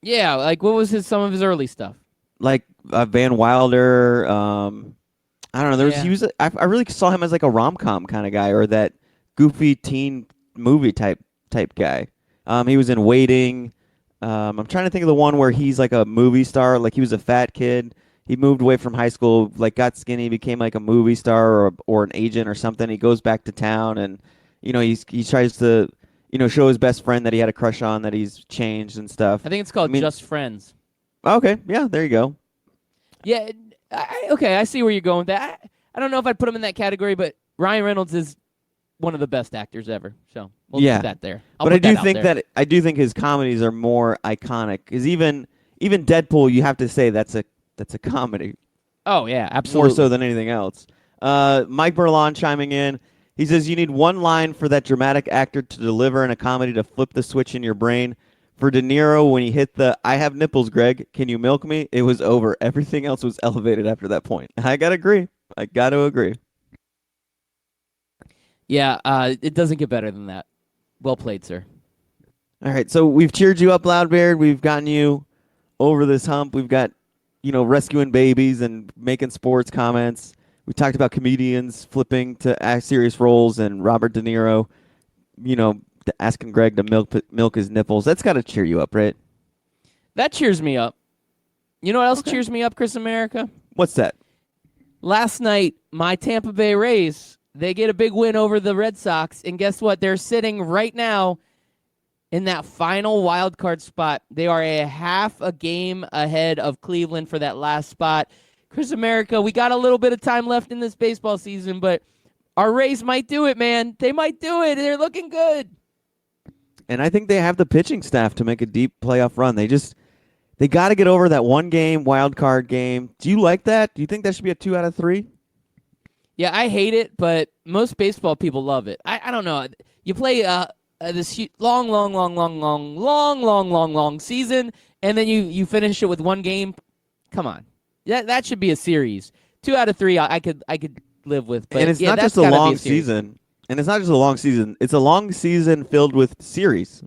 Yeah, like what was some of his early stuff? Like Van Wilder. I don't know. Yeah. I really saw him as like a rom-com kind of guy, or that goofy teen movie type guy. He was in Waiting. I'm trying to think of the one where he's like a movie star. Like he was a fat kid. He moved away from high school, like got skinny, became like a movie star or an agent or something. He goes back to town and he tries to show his best friend that he had a crush on, that he's changed and stuff. I think it's called Just Friends. Okay, yeah, there you go. Yeah, okay, I see where you're going with that. I don't know if I'd put him in that category, but Ryan Reynolds is one of the best actors ever. So we'll Yeah. put that there. But I do think his comedies are more iconic. Because even Deadpool, you have to say that's a comedy. Oh yeah, absolutely. More so than anything else. Mike Berlon chiming in. He says you need one line for that dramatic actor to deliver in a comedy to flip the switch in your brain. For De Niro, when he hit the "I have nipples, Greg, can you milk me?" it was over. Everything else was elevated after that point. I gotta agree. Yeah, it doesn't get better than that. Well played, sir. All right, so we've cheered you up, Loudbeard. We've gotten you over this hump. We've got, rescuing babies and making sports comments. We talked about comedians flipping to act serious roles and Robert De Niro, asking Greg to milk his nipples. That's got to cheer you up, right? That cheers me up. You know what else cheers me up, Chris America? What's that? Last night, my Tampa Bay Rays, they get a big win over the Red Sox, and guess what? They're sitting right now in that final wild card spot. They are a half a game ahead of Cleveland for that last spot. Chris America, we got a little bit of time left in this baseball season, but our Rays might do it, man. They might do it. They're looking good. And I think they have the pitching staff to make a deep playoff run. They got to get over that one game wild card game. Do you like that? Do you think that should be a 2 out of 3? Yeah, I hate it, but most baseball people love it. I don't know. You play this long season, and then you finish it with one game. Come on, that should be a series. 2 out of 3, I could live with. But and it's not that's just a gotta be long series. season. And it's not just a long season. It's a long season filled with series.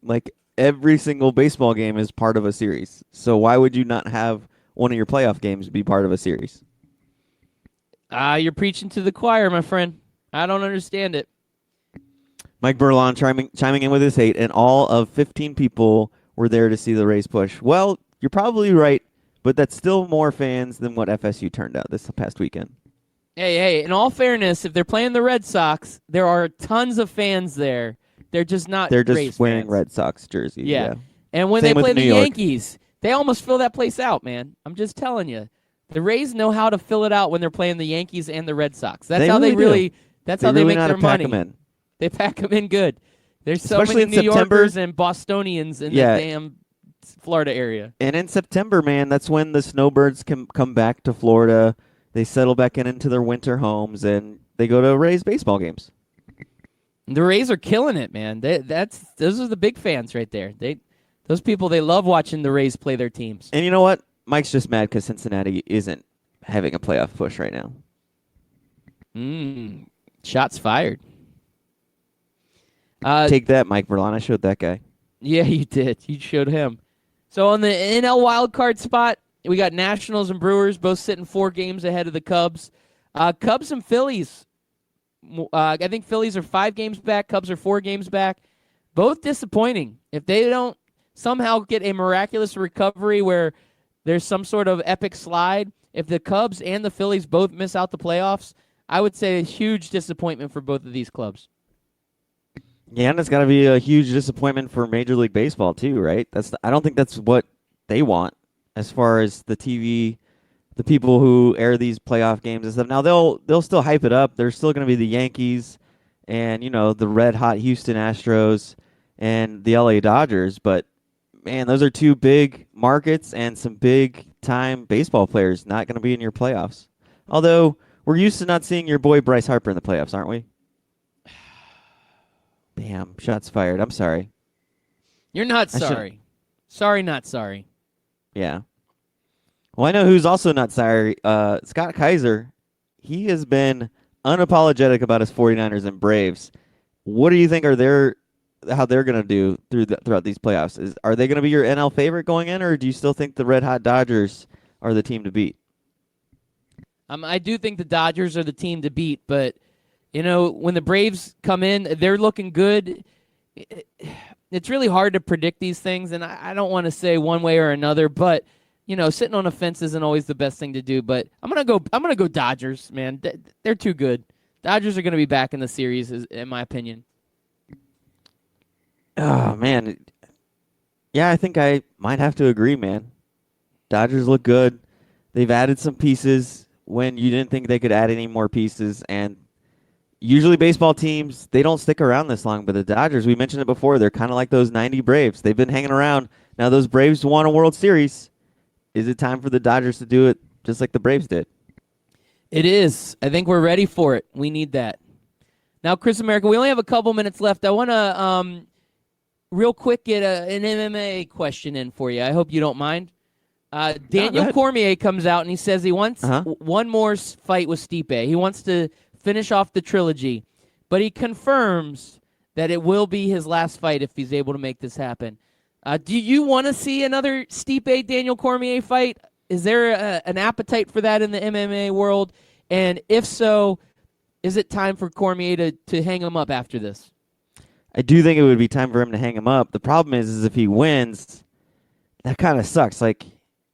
Like every single baseball game is part of a series. So why would you not have one of your playoff games be part of a series? You're preaching to the choir, my friend. I don't understand it. Mike Berlon chiming in with his hate, and all of 15 people were there to see the Rays push. Well, you're probably right, but that's still more fans than what FSU turned out this past weekend. Hey, in all fairness, if they're playing the Red Sox, there are tons of fans there. They're just not They're just Rays wearing fans. Red Sox jerseys. Yeah. And when Same they with play the New York. Yankees, they almost fill that place out, man. I'm just telling you. The Rays know how to fill it out when they're playing the Yankees and the Red Sox. That's how they really do. That's They how they really make know how their to pack money. 'em in. They pack them in good. There's so Especially many in New September. Yorkers and Bostonians in the damn Florida area. And in September, man, that's when the snowbirds can come back to Florida. They settle back into their winter homes, and they go to Rays baseball games. The Rays are killing it, man. Those are the big fans right there. Those people, they love watching the Rays play their teams. And you know what? Mike's just mad because Cincinnati isn't having a playoff push right now. Shots fired. Take that, Mike Verlon. I showed that guy. Yeah, you did. You showed him. So on the NL wildcard spot, we got Nationals and Brewers both sitting 4 games ahead of the Cubs. Cubs and Phillies. I think Phillies are 5 games back. Cubs are 4 games back. Both disappointing. If they don't somehow get a miraculous recovery where there's some sort of epic slide, if the Cubs and the Phillies both miss out the playoffs, I would say a huge disappointment for both of these clubs. Yeah, and it's got to be a huge disappointment for Major League Baseball too, right? I don't think that's what they want as far as the TV, the people who air these playoff games and stuff. Now they'll still hype it up. There's still going to be the Yankees and the red hot Houston Astros and the LA Dodgers, but man, those are two big markets and some big time baseball players not going to be in your playoffs. Although we're used to not seeing your boy Bryce Harper in the playoffs, aren't we? Bam, shots fired. I'm sorry. You're not I should- sorry. Sorry, not sorry. Yeah. Well, I know who's also not sorry. Scott Kaiser. He has been unapologetic about his 49ers and Braves. What do you think how they're going to do throughout these playoffs? Are they going to be your NL favorite going in, or do you still think the Red Hot Dodgers are the team to beat? I do think the Dodgers are the team to beat, but when the Braves come in, they're looking good. It's really hard to predict these things, and I don't want to say one way or another, but sitting on a fence isn't always the best thing to do. But I'm gonna go Dodgers, man. They're too good. Dodgers are gonna be back in the series, in my opinion. Oh man, yeah, I think I might have to agree, man. Dodgers look good. They've added some pieces when you didn't think they could add any more pieces, and usually baseball teams, they don't stick around this long, but the Dodgers, we mentioned it before, they're kind of like those 90 Braves. They've been hanging around. Now those Braves won a World Series. Is it time for the Dodgers to do it just like the Braves did? It is. I think we're ready for it. We need that. Now, Chris America, we only have a couple minutes left. I want to real quick get an MMA question in for you. I hope you don't mind. Daniel Cormier comes out and he says he wants one more fight with Stipe. He wants to finish off the trilogy, but he confirms that it will be his last fight if he's able to make this happen. Do you want to see another Stipe Daniel Cormier fight? Is there an appetite for that in the MMA world? And if so, is it time for Cormier to hang him up after this? I do think it would be time for him to hang him up. The problem is if he wins, that kind of sucks. Like,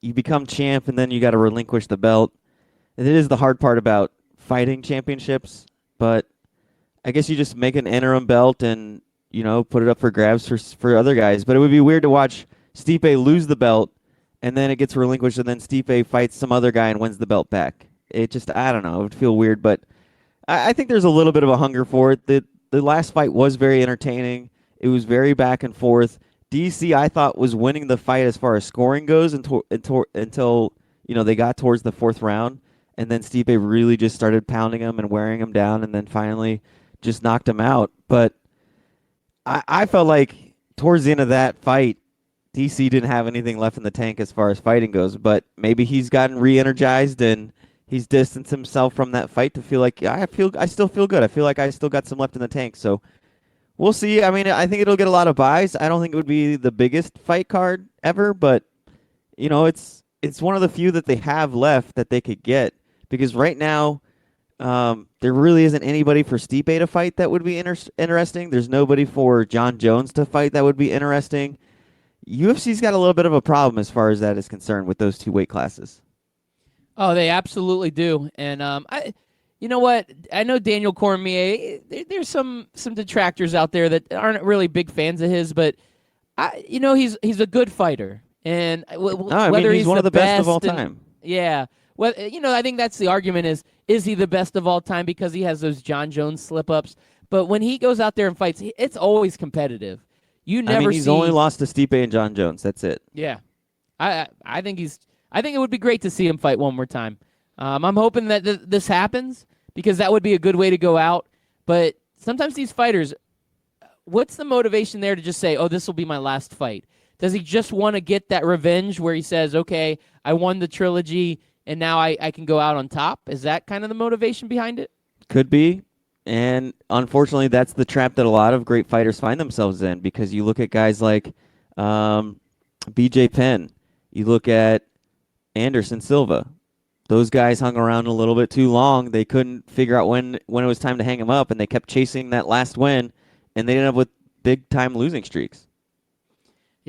you become champ and then you got to relinquish the belt. And it is the hard part about fighting championships, but I guess you just make an interim belt and put it up for grabs for other guys. But it would be weird to watch Stipe lose the belt and then it gets relinquished and then Stipe fights some other guy and wins the belt back. It just, I don't know, it would feel weird, but I think there's a little bit of a hunger for it. The last fight was very entertaining. It was very back and forth. DC, I thought, was winning the fight as far as scoring goes until they got towards the fourth round. And then Stipe really just started pounding him and wearing him down and then finally just knocked him out. But I felt like towards the end of that fight, DC didn't have anything left in the tank as far as fighting goes. But maybe he's gotten re-energized and he's distanced himself from that fight to feel like, I still feel good. I feel like I still got some left in the tank. So we'll see. I mean, I think it'll get a lot of buys. I don't think it would be the biggest fight card ever, but, it's one of the few that they have left that they could get. Because right now, there really isn't anybody for Stipe to fight that would be interesting. There's nobody for John Jones to fight that would be interesting. UFC's got a little bit of a problem as far as that is concerned with those two weight classes. Oh, they absolutely do. And you know what? I know Daniel Cormier. There's some detractors out there that aren't really big fans of his, but he's a good fighter. And whether he's one of the best of all time. Yeah. Well, I think that's the argument is he the best of all time because he has those John Jones slip-ups? But when he goes out there and fights, it's always competitive. He's only lost to Stipe and John Jones. That's it. Yeah. I think it would be great to see him fight one more time. I'm hoping that this happens because that would be a good way to go out. But sometimes these fighters, what's the motivation there to just say, oh, this will be my last fight? Does he just want to get that revenge where he says, okay, I won the trilogy, and now I can go out on top? Is that kind of the motivation behind it? Could be. And unfortunately, that's the trap that a lot of great fighters find themselves in because you look at guys like BJ Penn. You look at Anderson Silva. Those guys hung around a little bit too long. They couldn't figure out when it was time to hang them up, and they kept chasing that last win, and they ended up with big-time losing streaks.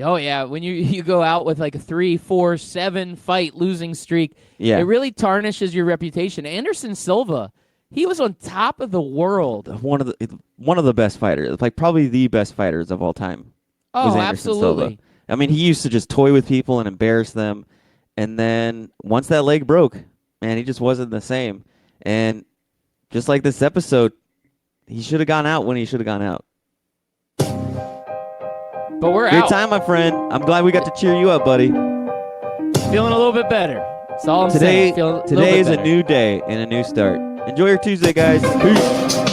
Oh, yeah. When you go out with like a 3, 4, 7 fight losing streak, it really tarnishes your reputation. Anderson Silva, he was on top of the world. One of the best fighters, like probably the best fighters of all time. Oh, absolutely. Silva. I mean, he used to just toy with people and embarrass them. And then once that leg broke, man, he just wasn't the same. And just like this episode, He should have gone out when he should have gone out. But we're Great out. time, my friend. I'm glad we got to cheer you up, buddy. Feeling a little bit better. That's all I'm Today saying. Feeling today is better. a new day and a new start. Enjoy your Tuesday, guys. Peace.